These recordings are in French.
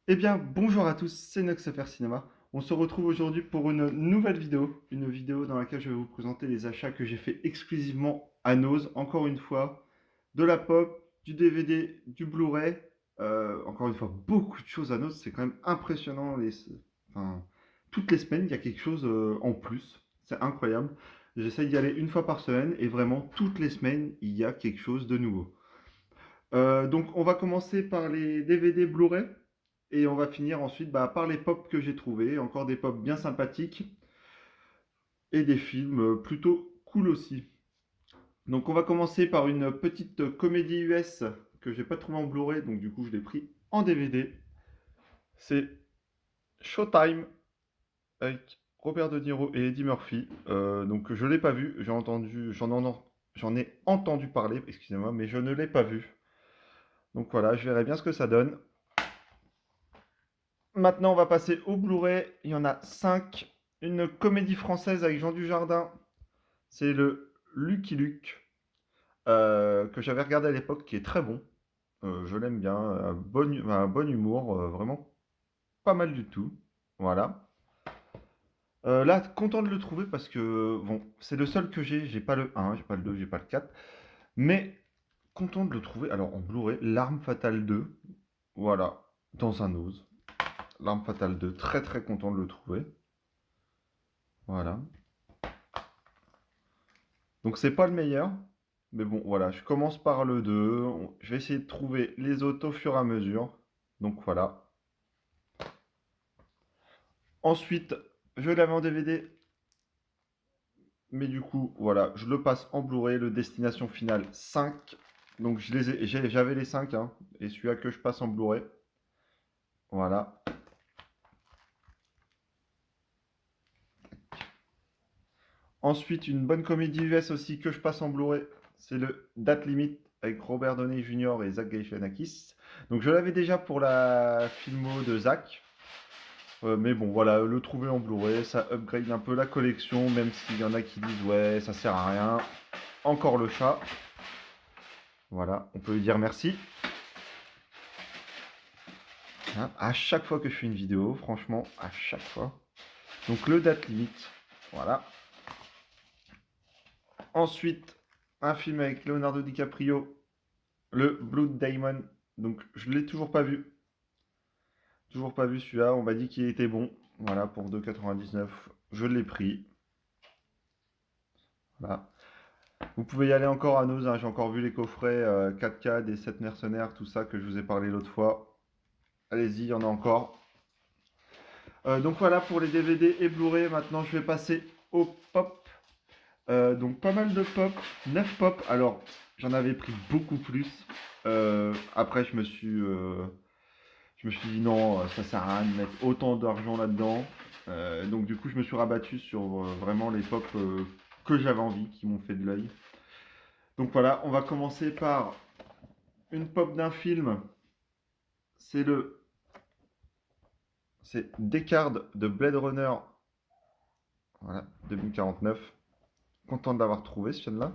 Eh bien, bonjour à tous, c'est Noxfer Cinéma. On se retrouve aujourd'hui pour une nouvelle vidéo, une vidéo dans laquelle je vais vous présenter les achats que j'ai fait exclusivement à Nose. Encore une fois, de la pop, du DVD, du Blu-ray. Encore une fois, beaucoup de choses à Nose. C'est quand même impressionnant. Enfin, toutes les semaines, il y a quelque chose en plus. C'est incroyable. J'essaye d'y aller une fois par semaine et vraiment toutes les semaines, il y a quelque chose de nouveau. Donc, on va commencer par les DVD Blu-ray. Et on va finir ensuite par les pop que j'ai trouvés, encore des pop bien sympathiques et des films plutôt cool aussi. Donc on va commencer par une petite comédie US que j'ai pas trouvé en Blu-ray, donc du coup je l'ai pris en DVD. C'est Showtime avec Robert De Niro et Eddie Murphy. Donc je l'ai pas vu, j'en ai entendu parler, excusez-moi, mais je ne l'ai pas vu. Donc voilà, je verrai bien ce que ça donne. Maintenant, on va passer au Blu-ray. Il y en a 5. Une comédie française avec Jean Dujardin. C'est le Lucky Luke que j'avais regardé à l'époque, qui est très bon. Je l'aime bien. Un bon humour, vraiment pas mal du tout. Voilà. Là, content de le trouver parce que bon, c'est le seul que j'ai. J'ai pas le 1, j'ai pas le 2, j'ai pas le 4. Mais content de le trouver. Alors en Blu-ray, L'Arme Fatale 2. Voilà. Dans un ose. L'Arme Fatale 2. Très très content de le trouver. Voilà. Donc c'est pas le meilleur, mais bon voilà, je commence par le 2. Je vais essayer de trouver les autres au fur et à mesure. Donc voilà. Ensuite, je l'avais en DVD, mais du coup, voilà, je le passe en Blu-ray, le Destination Finale 5. Donc j'avais les 5, hein, et celui-là que je passe en Blu-ray. Voilà. Ensuite, une bonne comédie US aussi que je passe en Blu-ray, c'est le Date Limit avec Robert Downey Jr. et Zach Galifianakis. Donc je l'avais déjà pour la filmo de Zach. Mais bon, voilà, le trouver en Blu-ray, ça upgrade un peu la collection, même s'il y en a qui disent ouais, ça sert à rien. Encore le chat. Voilà, on peut lui dire merci. Hein, à chaque fois que je fais une vidéo, franchement, à chaque fois. Donc le date limite, voilà. Ensuite, un film avec Leonardo DiCaprio, le Blood Diamond. Donc je l'ai toujours pas vu. Toujours pas vu celui-là. On m'a dit qu'il était bon. Voilà, pour 2,99. Je l'ai pris. Voilà. Vous pouvez y aller encore à Nose, hein. J'ai encore vu les coffrets 4K des 7 mercenaires, tout ça que je vous ai parlé l'autre fois. Allez-y, il y en a encore. Donc voilà pour les DVD et Blu-ray. Maintenant, je vais passer au pop. Donc pas mal de pop, 9 pop. Alors, j'en avais pris beaucoup plus. Après, je me suis dit non, ça sert à rien de mettre autant d'argent là-dedans. Donc du coup, je me suis rabattu sur vraiment les pop que j'avais envie, qui m'ont fait de l'œil. Donc voilà, on va commencer par une pop d'un film. C'est c'est Descartes de Blade Runner, voilà, 2049. Content de l'avoir trouvé, ce film-là.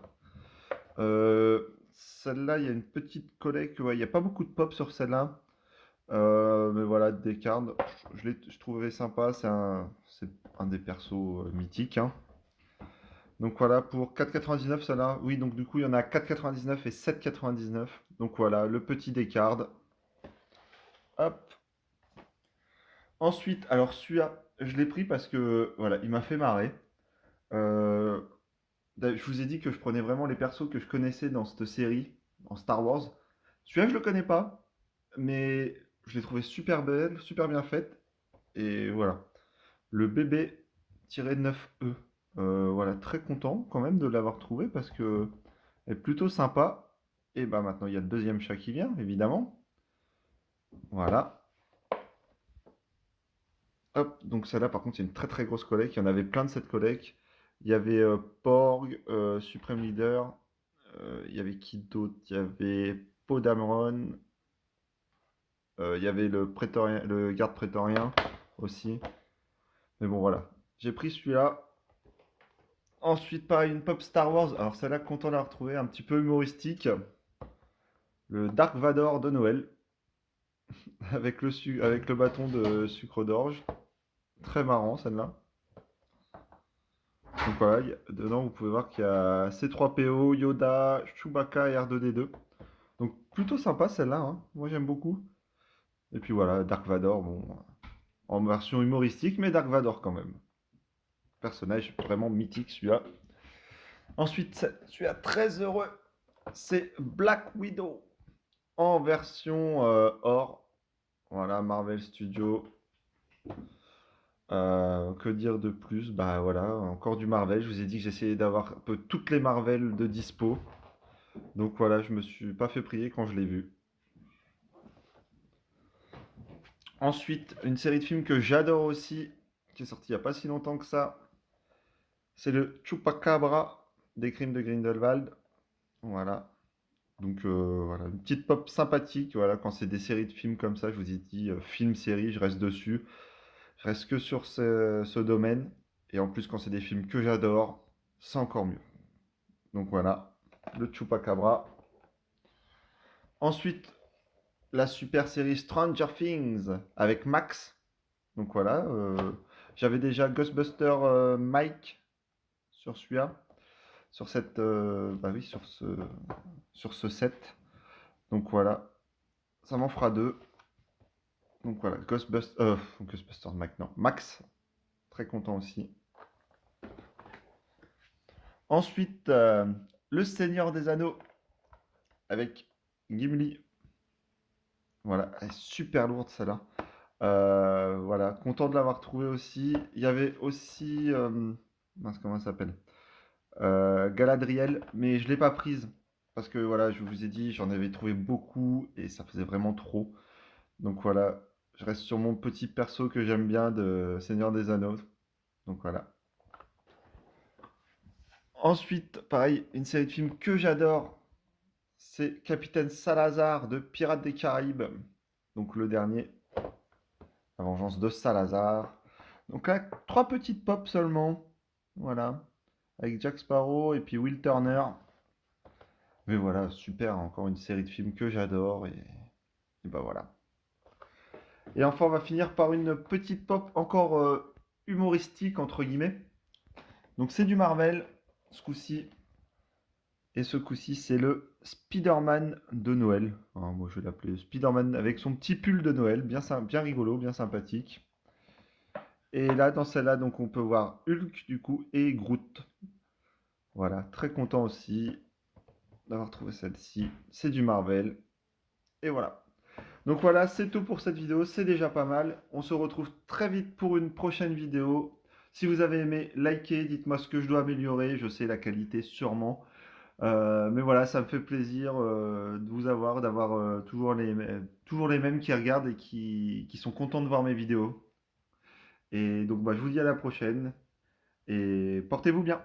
Celle-là, il y a une petite collecte. Ouais, il n'y a pas beaucoup de pop sur celle-là. Mais voilà, Descartes, je trouvais sympa. C'est un des persos mythiques, hein. Donc voilà, pour 4,99 celle-là. Oui, donc du coup, il y en a 4,99 et 7,99. Donc voilà, le petit Descartes. Hop. Ensuite, alors celui-là, je l'ai pris parce que voilà, il m'a fait marrer. Euh, je vous ai dit que je prenais vraiment les persos que je connaissais dans cette série, en Star Wars. Celui-là, je le connais pas, mais je l'ai trouvé super belle, super bien faite. Et voilà. Le bébé-9E. Voilà, très content quand même de l'avoir trouvé parce que elle est plutôt sympa. Et bah maintenant, il y a le deuxième chat qui vient, évidemment. Voilà. Hop, donc celle-là, par contre, c'est une très très grosse collecte. Il y en avait plein de cette collecte. Il y avait Porg, Supreme Leader. Il y avait qui d'autre? Il y avait Poe Dameron. Il y avait le garde prétorien aussi. Mais bon, voilà. J'ai pris celui-là. Ensuite, pareil, une pop Star Wars. Alors celle-là, content de la retrouver, un petit peu humoristique. Le Dark Vador de Noël. avec avec le bâton de sucre d'orge. Très marrant celle-là. Donc voilà, dedans vous pouvez voir qu'il y a C3PO, Yoda, Chewbacca et R2D2. Donc plutôt sympa celle-là, hein. Moi j'aime beaucoup. Et puis voilà, Dark Vador, bon, en version humoristique, mais Dark Vador quand même. Personnage vraiment mythique celui-là. Ensuite, celui-là très heureux, c'est Black Widow en version or. Voilà, Marvel Studios. Que dire de plus? Bah voilà, encore du Marvel. Je vous ai dit que j'essayais d'avoir un peu toutes les Marvel de dispo. Donc voilà, je me suis pas fait prier quand je l'ai vu. Ensuite, une série de films que j'adore aussi, qui est sortie il n'y a pas si longtemps que ça, c'est le Chupacabra des Crimes de Grindelwald. Voilà. Donc voilà, une petite pop sympathique. Voilà, quand c'est des séries de films comme ça, je vous ai dit film, série, je reste dessus. Je reste que sur ce domaine. Et en plus, quand c'est des films que j'adore, c'est encore mieux. Donc voilà, le Chupacabra. Ensuite, la super série Stranger Things avec Max. Donc voilà, j'avais déjà Ghostbuster Mike sur celui-là, sur cette, bah oui, sur ce set. Donc voilà, ça m'en fera deux. Donc voilà, Ghostbuster Mike, non, Max, très content aussi. Ensuite, Le Seigneur des Anneaux avec Gimli. Voilà, elle est super lourde celle-là. Voilà, content de l'avoir trouvé aussi. Il y avait aussi, mince, comment ça s'appelle? Galadriel, mais je l'ai pas prise parce que voilà, je vous ai dit, j'en avais trouvé beaucoup et ça faisait vraiment trop. Donc voilà, je reste sur mon petit perso que j'aime bien de Seigneur des Anneaux. Donc voilà. Ensuite, pareil, une série de films que j'adore, c'est Capitaine Salazar de Pirates des Caraïbes. Donc le dernier, La Vengeance de Salazar. Donc là, trois petites pops seulement. Voilà. Avec Jack Sparrow et puis Will Turner. Mais voilà, super, encore une série de films que j'adore et bah voilà. Et enfin, on va finir par une petite pop encore humoristique entre guillemets. Donc c'est du Marvel ce coup-ci. Et ce coup-ci, c'est le Spider-Man de Noël. Hein, moi, je vais l'appeler Spider-Man avec son petit pull de Noël, bien rigolo, bien sympathique. Et là, dans celle-là, donc, on peut voir Hulk, du coup, et Groot. Voilà, très content aussi d'avoir trouvé celle-ci. C'est du Marvel. Et voilà. Donc voilà, c'est tout pour cette vidéo. C'est déjà pas mal. On se retrouve très vite pour une prochaine vidéo. Si vous avez aimé, likez, dites-moi ce que je dois améliorer. Je sais la qualité sûrement. Mais voilà, ça me fait plaisir de vous avoir, d'avoir toujours les mêmes qui regardent et qui sont contents de voir mes vidéos. Et donc bah, je vous dis à la prochaine et portez-vous bien.